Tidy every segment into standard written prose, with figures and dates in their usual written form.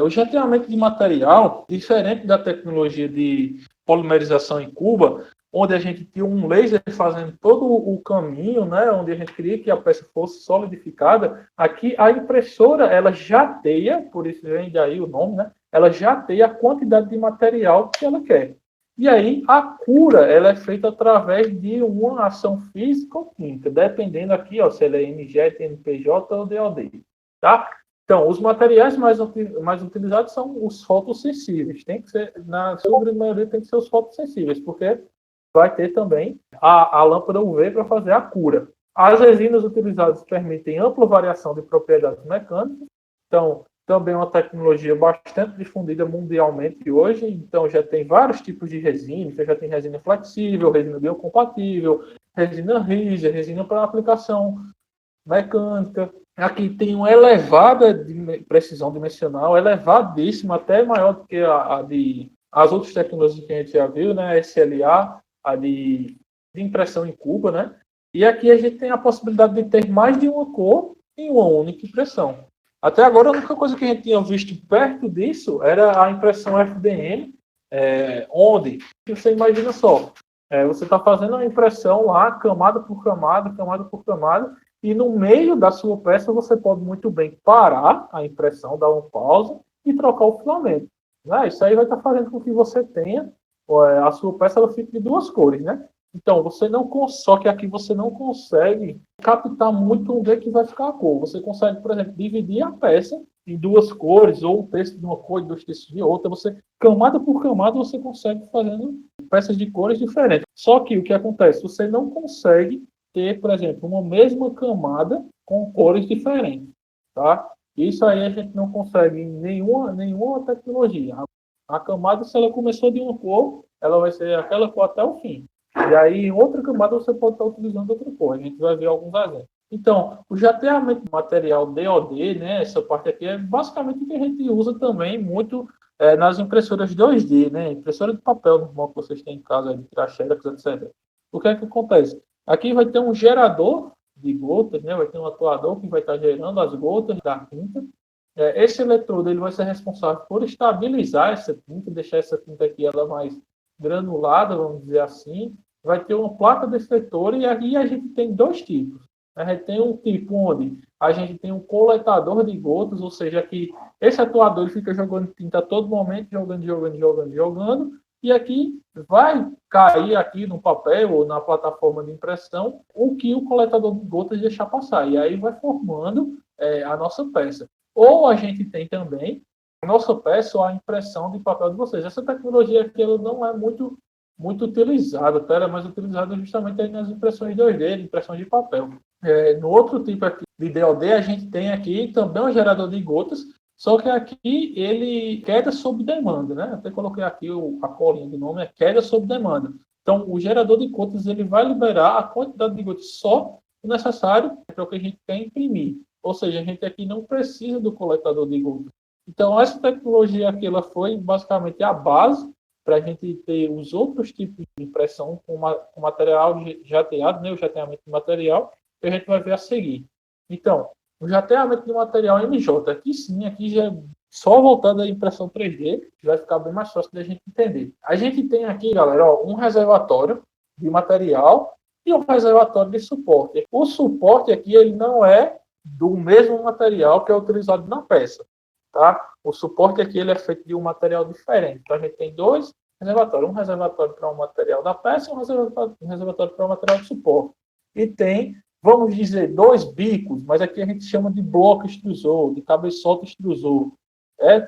O jateamento de material, diferente da tecnologia de polimerização em cuba, onde a gente tinha um laser fazendo todo o caminho, né, onde a gente queria que a peça fosse solidificada, aqui a impressora, ela jateia, por isso vem daí o nome, né, ela jateia a quantidade de material que ela quer. E aí, a cura, ela é feita através de uma ação física ou química, dependendo aqui, ó, se ela é MJET, NPJ ou DOD, tá? Então, os materiais mais utilizados são os fotossensíveis. Tem que ser, na sua grande maioria, tem que ser os fotossensíveis, porque vai ter também a lâmpada UV para fazer a cura. As resinas utilizadas permitem ampla variação de propriedades mecânicas. Então, também é uma tecnologia bastante difundida mundialmente hoje. Então, já tem vários tipos de resina. Então, já tem resina flexível, resina biocompatível, resina rígida, resina para aplicação mecânica. Aqui tem uma elevada precisão dimensional, elevadíssima, até maior do que as outras tecnologias que a gente já viu, né? A SLA, a de impressão em cuba, né? E aqui a gente tem a possibilidade de ter mais de uma cor em uma única impressão. Até agora, a única coisa que a gente tinha visto perto disso era a impressão FDM, onde, você imagina só, você está fazendo uma impressão lá, camada por camada, camada por camada, e no meio da sua peça você pode muito bem parar a impressão, dar uma pausa e trocar o filamento. Né? Isso aí vai estar fazendo com que você tenha a sua peça, ela fique de duas cores, né? Então, só que aqui você não consegue captar muito onde é que vai ficar a cor. Você consegue, por exemplo, dividir a peça em duas cores, ou um terço de uma cor e dois terços de outra. Camada por camada, você consegue fazendo peças de cores diferentes. Só que o que acontece? Você não consegue ter, por exemplo, uma mesma camada com cores diferentes, tá? Isso aí a gente não consegue em nenhuma tecnologia. A camada, se ela começou de uma cor, ela vai ser aquela cor até o fim. E aí, em outra camada, você pode estar utilizando outra cor. A gente vai ver alguns exemplos. Então, o jateamento de material DOD, né, essa parte aqui, é basicamente o que a gente usa também muito nas impressoras 2D, né, impressora de papel normal que vocês têm em casa, de tirar xerox, etc. O que é que acontece? Aqui vai ter um gerador de gotas, né, vai ter um atuador que vai estar gerando as gotas da tinta. Esse eletrodo ele vai ser responsável por estabilizar essa tinta, deixar essa tinta aqui ela mais granulada, vamos dizer assim. Vai ter uma placa defletora e aqui a gente tem dois tipos. A gente tem um tipo onde a gente tem um coletador de gotas, ou seja, que esse atuador ele fica jogando tinta a todo momento, jogando, e aqui vai cair aqui no papel ou na plataforma de impressão o que o coletador de gotas deixar passar. E aí vai formando a nossa peça. Ou a gente tem também a nossa peça ou a impressão de papel de vocês. Essa tecnologia aqui ela não é muito utilizada, tá? Ela é mais utilizada justamente aí nas impressões 2D, impressões de papel. No outro tipo aqui de DOD, a gente tem aqui também um gerador de gotas, só que aqui ele queda sob demanda, né? Até coloquei aqui a colinha do nome, é queda sob demanda. Então, o gerador de gotas ele vai liberar a quantidade de gotas só necessário para o que a gente quer imprimir. Ou seja, a gente aqui não precisa do coletador de gotas. Então, essa tecnologia aqui ela foi basicamente a base para a gente ter os outros tipos de impressão com material jateado, né? O jateamento de material, que a gente vai ver a seguir. Então, o jateamento de material MJ, aqui sim, aqui já é só voltando à impressão 3D, que vai ficar bem mais fácil da gente entender. A gente tem aqui, galera, ó, um reservatório de material e um reservatório de suporte. O suporte aqui ele não é do mesmo material que é utilizado na peça. Tá? O suporte aqui ele é feito de um material diferente. Então, a gente tem dois reservatórios. Um reservatório para o material da peça e um reservatório para o material de suporte. E tem, vamos dizer, dois bicos, mas aqui a gente chama de bloco extrusor, de cabeçote extrusor.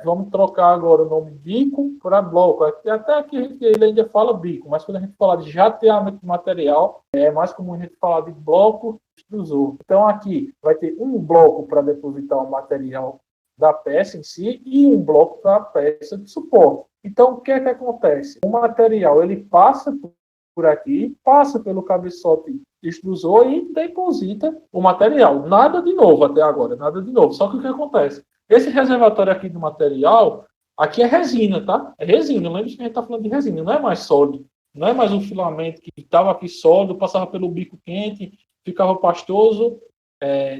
Vamos trocar agora o nome bico para bloco. Até aqui ele ainda fala bico, mas quando a gente fala de jateamento de material, é mais comum a gente falar de bloco extrusor. Então, aqui vai ter um bloco para depositar o material da peça em si e um bloco para a peça de suporte. Então, o que é que acontece? O material ele passa por aqui, passa pelo cabeçote extrusor e deposita o material. Nada de novo até agora, nada de novo. Só que o que acontece? Esse reservatório aqui do material, aqui é resina, tá? É resina. Lembra que a gente está falando de resina, não é mais sólido. Não é mais um filamento que estava aqui sólido, passava pelo bico quente, ficava pastoso,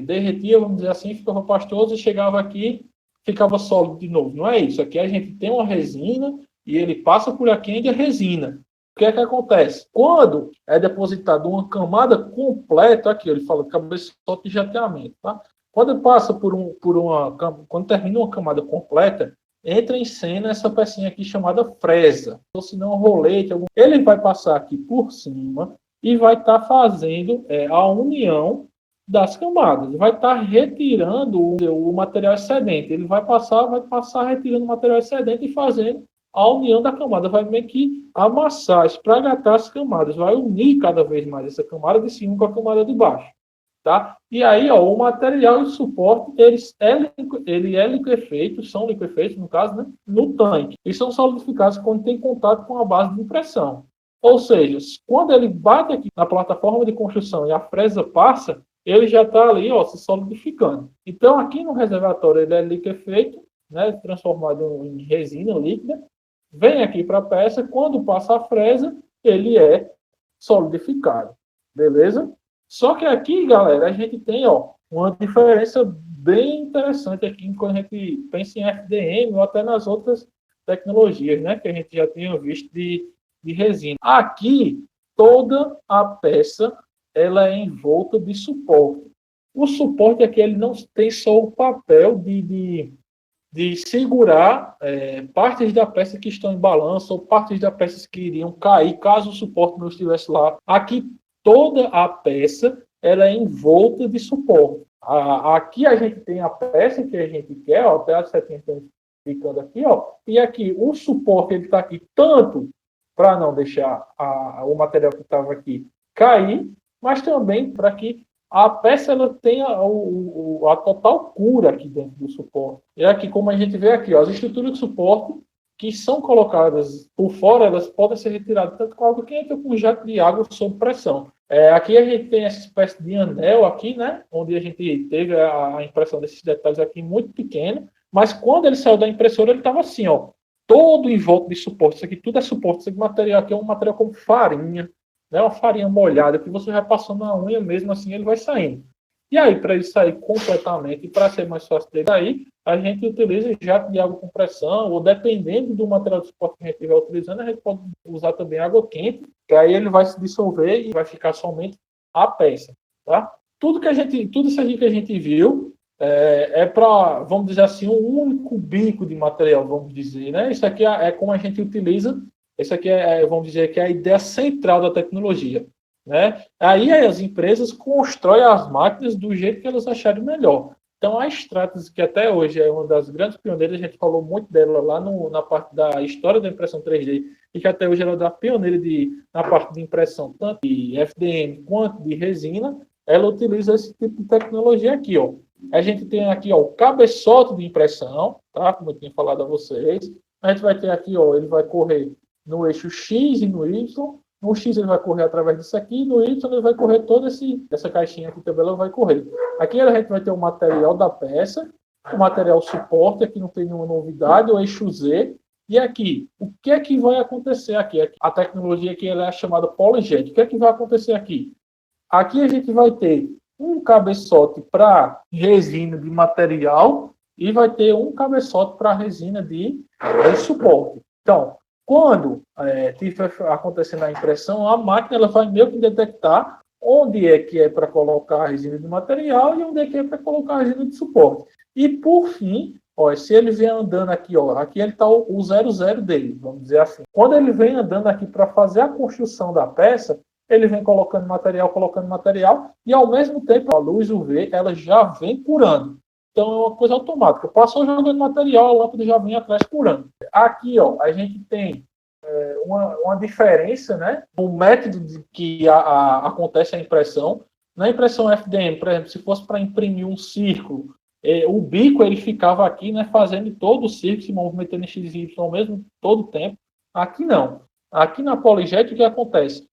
derretia, vamos dizer assim, ficava pastoso e chegava aqui, ficava sólido de novo. Não é isso. Aqui a gente tem uma resina e ele passa por aqui ainda é resina. O que é que acontece? Quando é depositado uma camada completa, aqui ele fala de cabeçote de jateamento, tá? Quando passa quando termina uma camada completa, entra em cena essa pecinha aqui chamada fresa, ou se não rolete, ele vai passar aqui por cima e vai estar fazendo a união das camadas, vai estar retirando o material excedente, ele vai passar retirando o material excedente e fazendo a união da camada, vai meio que amassar, espragatar as camadas, vai unir cada vez mais essa camada de cima com a camada de baixo. Tá? E aí, ó, o material e o suporte, ele é liquefeito, são liquefeitos, no caso, né, no tanque, e são solidificados quando tem contato com a base de impressão. Ou seja, quando ele bate aqui na plataforma de construção e a fresa passa, ele já está ali, ó, se solidificando. Então, aqui no reservatório, ele é liquefeito, né, transformado em resina líquida, vem aqui para a peça, quando passa a fresa, ele é solidificado. Beleza? Só que aqui, galera, a gente tem, ó, uma diferença bem interessante aqui quando a gente pensa em FDM ou até nas outras tecnologias, né, que a gente já tinha visto de resina. Aqui, toda a peça ela é envolta de suporte. O suporte aqui ele não tem só o papel de segurar partes da peça que estão em balanço ou partes da peça que iriam cair caso o suporte não estivesse lá. Aqui, toda a peça ela é envolta de suporte. Aqui a gente tem a peça que a gente quer, ó, até a setinha ficando aqui, ó, e aqui o suporte ele está aqui tanto para não deixar o material que estava aqui cair, mas também para que a peça ela tenha a total cura aqui dentro do suporte. E aqui, como a gente vê aqui, ó, as estruturas de suporte que são colocadas por fora, elas podem ser retiradas tanto com água quente ou com jato de água sob pressão. Aqui a gente tem essa espécie de anel aqui, né, onde a gente teve a impressão desses detalhes aqui muito pequeno, mas quando ele saiu da impressora, ele estava assim, ó, todo em volta de suporte. Isso aqui tudo é suporte. Esse material aqui é um material como farinha, né, uma farinha molhada, que você vai passando na unha mesmo, assim ele vai saindo. E aí, para ele sair completamente e para ser mais fácil dele sair, a gente utiliza jato de água com pressão, ou dependendo do material de suporte que a gente estiver utilizando, a gente pode usar também água quente, que aí ele vai se dissolver e vai ficar somente a peça. Tá? Tudo isso aqui que a gente viu para, vamos dizer assim, um único bico de material, vamos dizer. Né? Isso aqui é como a gente utiliza, isso aqui vamos dizer, que é a ideia central da tecnologia. Né? Aí as empresas constroem as máquinas do jeito que elas acharem melhor. Então, a Stratasys, que até hoje é uma das grandes pioneiras, a gente falou muito dela lá na parte da história da impressão 3D, e que até hoje ela é da pioneira na parte de impressão, tanto de FDM quanto de resina, ela utiliza esse tipo de tecnologia aqui. Ó. A gente tem aqui ó, o cabeçote de impressão, tá? Como eu tinha falado a vocês. A gente vai ter aqui, ó, ele vai correr no eixo X e no Y. No X ele vai correr através disso aqui, no Y ele vai correr toda essa caixinha aqui também, ela vai correr. Aqui a gente vai ter o material da peça, o material suporte, aqui não tem nenhuma novidade, o eixo Z. E aqui, o que é que vai acontecer aqui? A tecnologia aqui ela é chamada PolyJet. O que é que vai acontecer aqui? Aqui a gente vai ter um cabeçote para resina de material e vai ter um cabeçote para resina de suporte. Então, quando estiver acontecendo a impressão, a máquina ela vai meio que detectar onde é que é para colocar a resina de material e onde é que é para colocar a resina de suporte. E, por fim, ó, se ele vem andando aqui, ó, aqui ele está o 00 dele, vamos dizer assim. Quando ele vem andando aqui para fazer a construção da peça, ele vem colocando material, e, ao mesmo tempo, a luz UV ela já vem curando. Então, é uma coisa automática. Passou jogando material, a lâmpada já vem atrás curando. Aqui, ó, a gente tem uma diferença, né, no método de que acontece a impressão. Na impressão FDM, por exemplo, se fosse para imprimir um círculo, o bico ele ficava aqui, né, fazendo todo o círculo, se movimentando em X e Y ao mesmo todo o tempo. Aqui não. Aqui na PolyJet, o que acontece?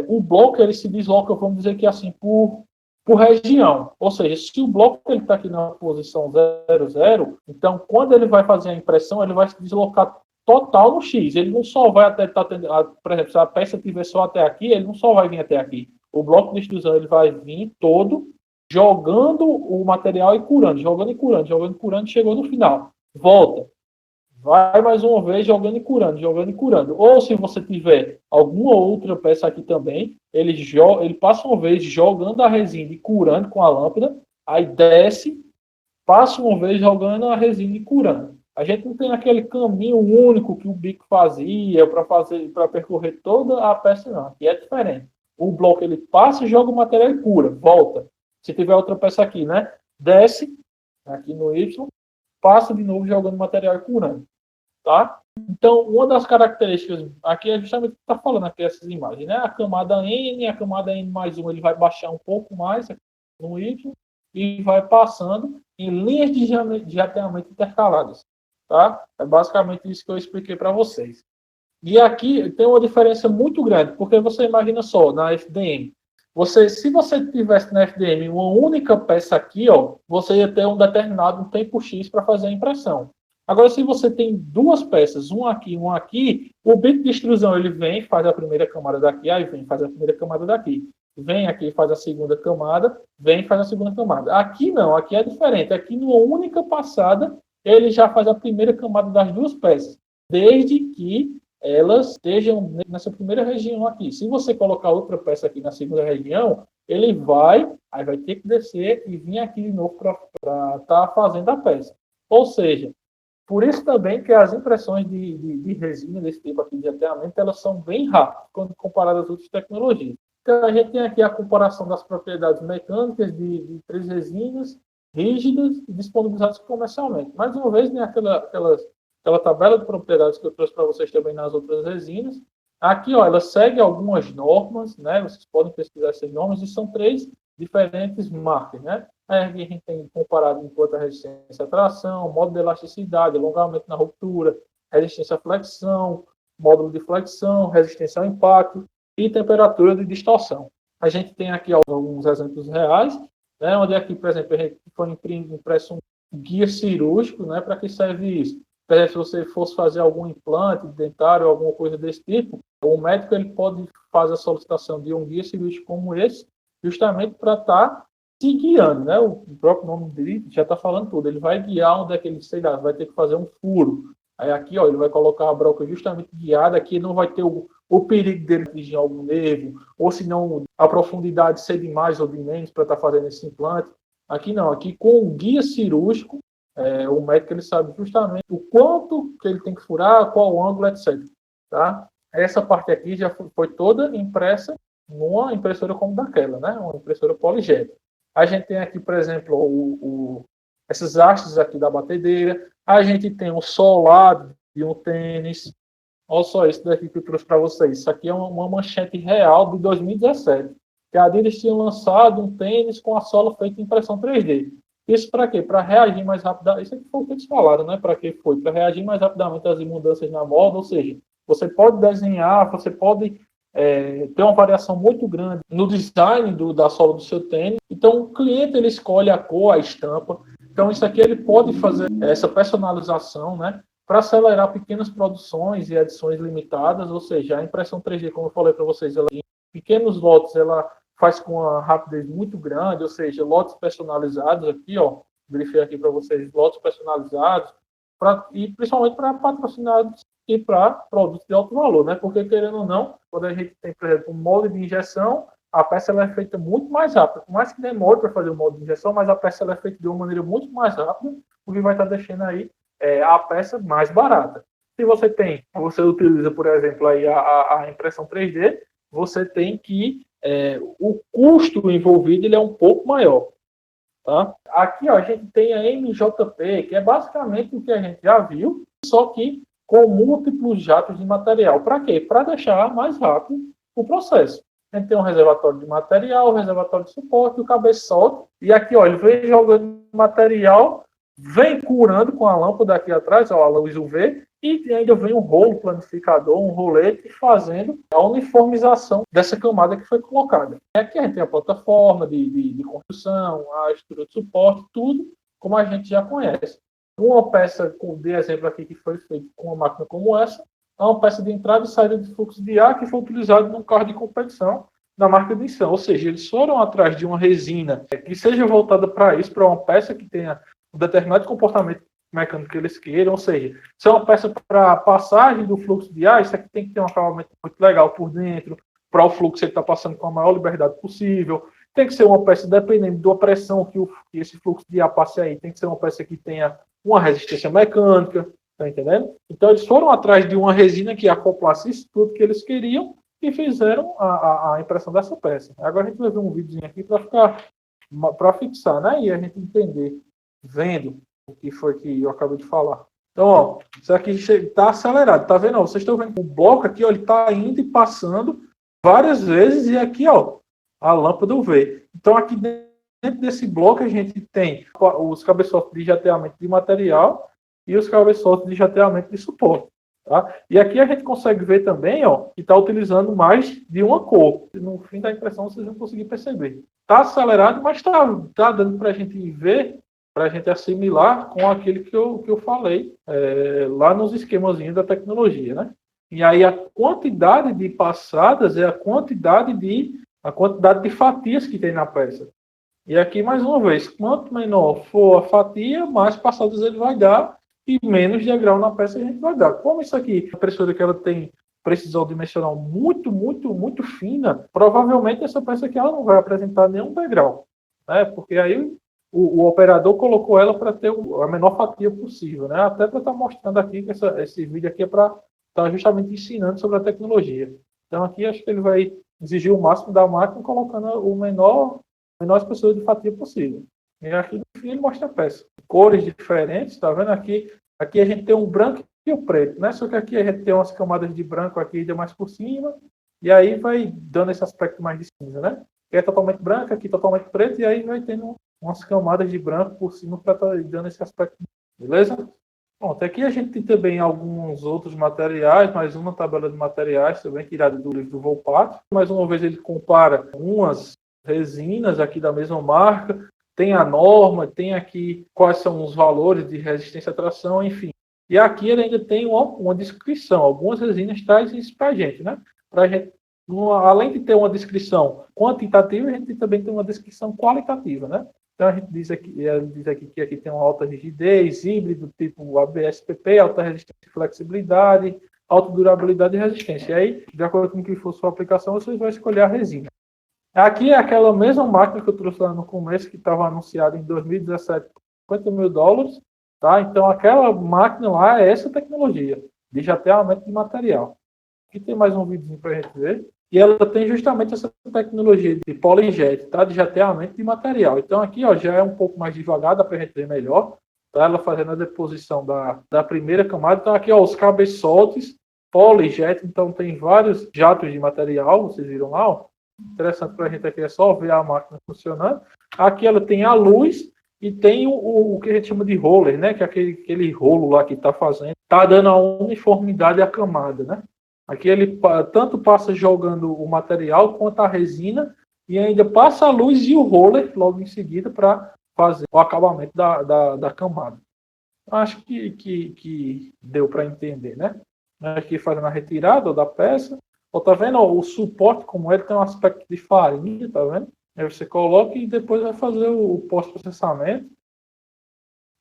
O bloco ele se desloca, vamos dizer que assim, por região. Ou seja, se o bloco está aqui na posição 00, então quando ele vai fazer a impressão, ele vai se deslocar total no X. Ele não só vai até, por exemplo, se a peça estiver só até aqui, ele não só vai vir até aqui. O bloco de extrusão ele vai vir todo jogando o material e curando, jogando e curando, chegou no final. volta. Vai mais uma vez jogando e curando, jogando e curando. Ou se você tiver alguma outra peça aqui também, ele passa uma vez jogando a resina e curando com a lâmpada, aí desce, passa uma vez jogando a resina e curando. A gente não tem aquele caminho único que o bico fazia para percorrer toda a peça, não. Aqui é diferente. O bloco ele passa, joga o material e cura, volta. Se tiver outra peça aqui, né? Desce, aqui no Y, passa de novo jogando material e curando. Tá? Então, uma das características aqui é justamente o que está falando aqui essas imagens, né? A camada N mais 1, ele vai baixar um pouco mais no Y e vai passando em linhas de ateamento intercaladas, tá? É basicamente isso que eu expliquei para vocês. E aqui tem uma diferença muito grande, porque você imagina só, na FDM, se você tivesse na FDM uma única peça aqui, ó, você ia ter um determinado tempo X para fazer a impressão. Agora, se você tem duas peças, um aqui, o bico de extrusão ele vem, faz a primeira camada daqui, aí vem, faz a primeira camada daqui. Vem aqui, faz a segunda camada, vem, faz a segunda camada. Aqui não, aqui é diferente. Aqui, numa única passada, ele já faz a primeira camada das duas peças, desde que elas estejam nessa primeira região aqui. Se você colocar outra peça aqui na segunda região, ele aí vai ter que descer e vir aqui de novo para estar fazendo a peça. Ou seja, por isso também que as impressões de resina desse tipo aqui de ateamento, elas são bem rápidas quando comparadas às outras tecnologias. Então, a gente tem aqui a comparação das propriedades mecânicas de três resinas rígidas e disponibilizadas comercialmente. Mais uma vez, né, aquela tabela de propriedades que eu trouxe para vocês também nas outras resinas. Aqui, ó, ela segue algumas normas, né? Vocês podem pesquisar essas normas, e são 3 diferentes marcas, né? Aí a gente tem comparado enquanto a resistência à tração, módulo de elasticidade, alongamento na ruptura, resistência à flexão, módulo de flexão, resistência ao impacto e temperatura de distorção. A gente tem aqui alguns exemplos reais, né? Onde aqui, por exemplo, a gente foi impresso um guia cirúrgico, né? Para que serve isso? Por exemplo, se você fosse fazer algum implante dentário, alguma coisa desse tipo, o médico ele pode fazer a solicitação de um guia cirúrgico como esse, justamente para estar se guiando, né? O próprio nome dele já está falando tudo. Ele vai guiar onde é que ele, sei lá, vai ter que fazer um furo. Aí aqui, ó, ele vai colocar a broca justamente guiada, aqui não vai ter o perigo dele atingir algum nervo, ou se não, a profundidade ser de mais ou de menos para estar fazendo esse implante. Aqui não, aqui com o guia cirúrgico, o médico ele sabe justamente o quanto que ele tem que furar, qual ângulo, etc. Tá? Essa parte aqui já foi toda impressa numa impressora como daquela, né? Uma impressora polijet. A gente tem aqui, por exemplo, essas hastes aqui da batedeira. A gente tem o solado de um tênis. Olha só isso daqui que eu trouxe para vocês. Isso aqui é uma manchete real de 2017. Que a Adidas tinha lançado um tênis com a sola feita em impressão 3D. Isso para quê? Para reagir mais rapidamente. Isso aqui foi o que eles falaram, né? Para que foi? Para reagir mais rapidamente às mudanças na moda. Ou seja, você pode desenhar, você pode ter uma variação muito grande no design da sola do seu tênis. Então, o cliente ele escolhe a cor, a estampa. Então, isso aqui ele pode fazer essa personalização, né? Para acelerar pequenas produções e edições limitadas. Ou seja, a impressão 3D, como eu falei para vocês, ela, em pequenos lotes, ela faz com uma rapidez muito grande, ou seja, lotes personalizados aqui, ó, grifei aqui para vocês, lotes personalizados, e principalmente para patrocinados e para produtos de alto valor, né? Porque, querendo ou não, quando a gente tem, por exemplo, um molde de injeção, a peça ela é feita muito mais rápida. Por mais que demore para fazer o molde de injeção, mas a peça ela é feita de uma maneira muito mais rápida, o que vai estar deixando aí a peça mais barata. Se você utiliza, por exemplo, aí a impressão 3D, você tem que o custo envolvido ele é um pouco maior. Tá? Aqui, ó, a gente tem a MJP, que é basicamente o que a gente já viu, só que com múltiplos jatos de material. Para quê? Para deixar mais rápido o processo. A gente tem um reservatório de material, um reservatório de suporte, o cabeçote. E aqui, ó, ele vem jogando material, vem curando com a lâmpada aqui atrás, ó, a luz UV, e ainda vem um rolo planificador, um rolete, fazendo a uniformização dessa camada que foi colocada. E aqui a gente tem a plataforma de construção, a estrutura de suporte, tudo como a gente já conhece. Uma peça, de exemplo aqui, que foi feita com uma máquina como essa, é uma peça de entrada e saída de fluxo de ar que foi utilizado num carro de competição da marca Nissan. Ou seja, eles foram atrás de uma resina que seja voltada para isso, para uma peça que tenha um determinado comportamento mecânico que eles queiram, ou seja, se é uma peça para passagem do fluxo de ar, isso aqui tem que ter um acabamento muito legal por dentro, para o fluxo ele está passando com a maior liberdade possível. Tem que ser uma peça, dependendo da pressão que esse fluxo de ar passe aí, tem que ser uma peça que tenha uma resistência mecânica, tá entendendo? Então eles foram atrás de uma resina que acoplasse isso tudo que eles queriam e fizeram a impressão dessa peça. Agora a gente vai ver um videozinho aqui para fixar, né? E a gente entender, vendo o que foi que eu acabei de falar. Então, ó, isso aqui está acelerado, tá vendo? Ó, vocês estão vendo o bloco aqui, ó, ele está indo e passando várias vezes, e aqui, ó, a lâmpada UV. Então, aqui dentro desse bloco, a gente tem os cabeçotes de jateamento de material e os cabeçotes de jateamento de suporte. Tá? E aqui a gente consegue ver também, ó, que está utilizando mais de uma cor. No fim da impressão, vocês vão conseguir perceber. Está acelerado, mas tá dando para a gente ver, para a gente assimilar com aquele que eu falei lá nos esquemazinhos da tecnologia, né? E aí a quantidade de passadas é a quantidade de fatias que tem na peça. E aqui, mais uma vez, quanto menor for a fatia, mais passadas ele vai dar e menos degrau na peça a gente vai dar. Como isso aqui, a impressora que ela tem precisão dimensional muito, muito, muito fina, provavelmente essa peça aqui ela não vai apresentar nenhum degrau, né? Porque aí o operador colocou ela para ter a menor fatia possível, né? Até para estar mostrando aqui que esse vídeo aqui é para estar justamente ensinando sobre a tecnologia. Então aqui acho que ele vai exigir o máximo da máquina colocando o menor espessura de fatia possível. E aqui no fim ele mostra a peça. Cores diferentes, tá vendo aqui? Aqui a gente tem um branco e o preto, né? Só que aqui a gente tem umas camadas de branco aqui mais por cima, e aí vai dando esse aspecto mais de cinza, né? Aqui é totalmente branco, aqui totalmente preto, e aí vai tendo umas camadas de branco por cima para estar dando esse aspecto. Beleza? Pronto, aqui a gente tem também alguns outros materiais, mais uma tabela de materiais também tirada do livro do Volpato. Mais uma vez ele compara umas resinas aqui da mesma marca, tem a norma, tem aqui quais são os valores de resistência à tração, enfim. E aqui ele ainda tem uma descrição, algumas resinas trazem isso para a gente, né? Para a gente, além de ter uma descrição quantitativa, a gente também tem uma descrição qualitativa, né? Então a gente diz aqui que aqui tem uma alta rigidez, híbrido, tipo ABS-PP, alta resistência e flexibilidade, alta durabilidade e resistência. E aí, de acordo com o que for sua aplicação, você vai escolher a resina. Aqui é aquela mesma máquina que eu trouxe lá no começo, que estava anunciada em 2017 por $50 mil, tá? Então aquela máquina lá é essa tecnologia de jateamento de material. Aqui tem mais um vídeo para a gente ver. E ela tem justamente essa tecnologia de PolyJet, tá? De jateamento de material. Então aqui, ó, já é um pouco mais devagar, dá para a gente ver melhor. Tá? Ela fazendo a deposição da primeira camada. Então aqui, ó, os cabeçotes PolyJet. Então tem vários jatos de material, vocês viram lá, ó. Interessante para a gente aqui é só ver a máquina funcionando. Aqui ela tem a luz e tem o que a gente chama de roller, né? Que é aquele rolo lá que está fazendo. Está dando a uniformidade à camada, né? Aqui ele tanto passa jogando o material quanto a resina e ainda passa a luz e o roller logo em seguida para fazer o acabamento da camada. Acho que deu para entender, né? Aqui fazendo a retirada da peça. Ó, tá vendo? Ó, o suporte, como ele tem um aspecto de farinha, tá vendo? Aí você coloca e depois vai fazer o pós-processamento.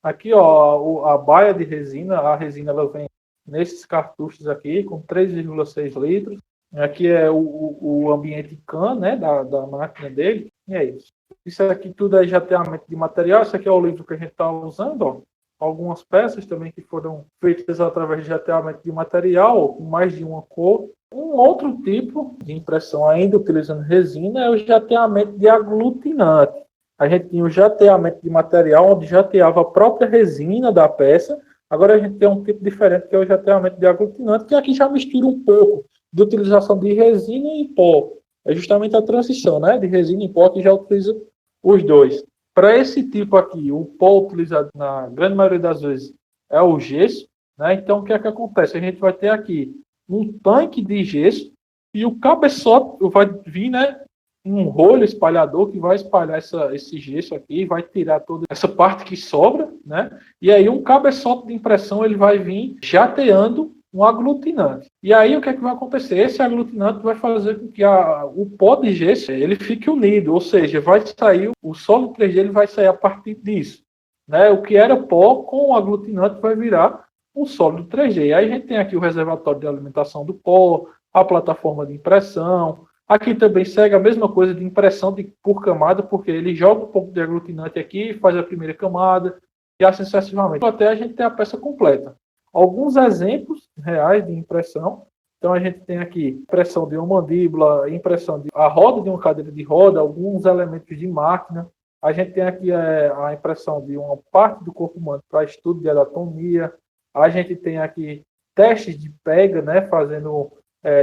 Aqui, ó, a baia de resina, a resina ela vem nesses cartuchos aqui, com 3,6 litros. Aqui é o ambiente CAN, né, da máquina dele. E é isso. Isso aqui tudo é jateamento de material. Esse aqui é o livro que a gente está usando, ó. Algumas peças também que foram feitas através de jateamento de material, com mais de uma cor. Um outro tipo de impressão, ainda utilizando resina, é o jateamento de aglutinante. A gente tinha o jateamento de material, onde jateava a própria resina da peça. Agora a gente tem um tipo diferente, que é o jateamento de aglutinante, que aqui já mistura um pouco de utilização de resina e pó. É justamente a transição, né, de resina e pó, que já utiliza os dois. Para esse tipo aqui, o pó utilizado na grande maioria das vezes é o gesso, né? Então o que é que acontece? A gente vai ter aqui um tanque de gesso e o cabeçote vai vir, né, um rolo espalhador que vai espalhar esse gesso aqui, vai tirar toda essa parte que sobra, né? E aí um cabeçote de impressão ele vai vir jateando um aglutinante. E aí o que é que vai acontecer? Esse aglutinante vai fazer com que o pó de gesso ele fique unido, ou seja, vai sair o sólido 3D ele vai sair a partir disso. né? O que era pó com o aglutinante vai virar um sólido 3D. Aí a gente tem aqui o reservatório de alimentação do pó, a plataforma de impressão. Aqui também segue a mesma coisa de impressão por camada, porque ele joga um pouco de aglutinante aqui, faz a primeira camada, e assim sucessivamente, até a gente ter a peça completa. Alguns exemplos reais de impressão. Então a gente tem aqui impressão de uma mandíbula, impressão de a roda de uma cadeira de roda, alguns elementos de máquina. A gente tem aqui a impressão de uma parte do corpo humano para estudo de anatomia. A gente tem aqui testes de pega, né,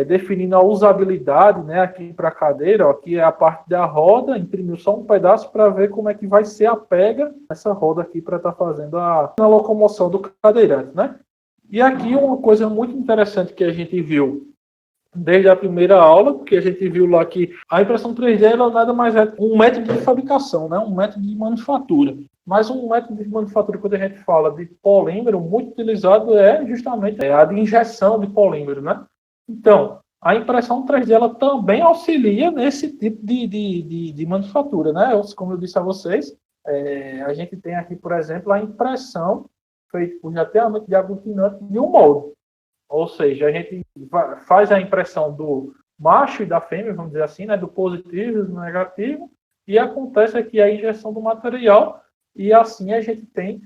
definindo a usabilidade, né, aqui para a cadeira. Ó, aqui é a parte da roda, imprimiu só um pedaço para ver como é que vai ser a pega essa roda aqui para estar fazendo a locomoção do cadeirante, né? E aqui uma coisa muito interessante que a gente viu desde a primeira aula, que a gente viu lá que a impressão 3D ela nada mais é um método de fabricação, né? Um método de manufatura. Mas um método de manufatura, quando a gente fala de polímero, muito utilizado é justamente a de injeção de polímero, né? Então, a impressão 3D ela também auxilia nesse tipo de manufatura, né? Como eu disse a vocês, a gente tem aqui, por exemplo, a impressão feita por jateamento de aglutinante de um molde. Ou seja, a gente faz a impressão do macho e da fêmea, vamos dizer assim, né, do positivo e do negativo, e acontece aqui a injeção do material, e assim a gente tem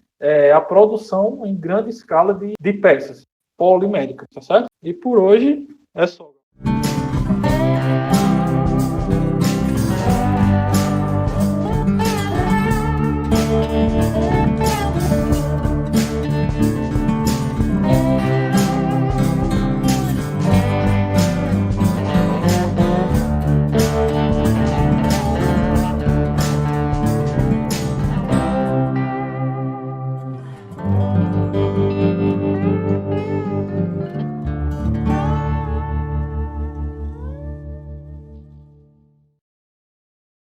a produção em grande escala de peças poliméricas, tá certo? E por hoje é só.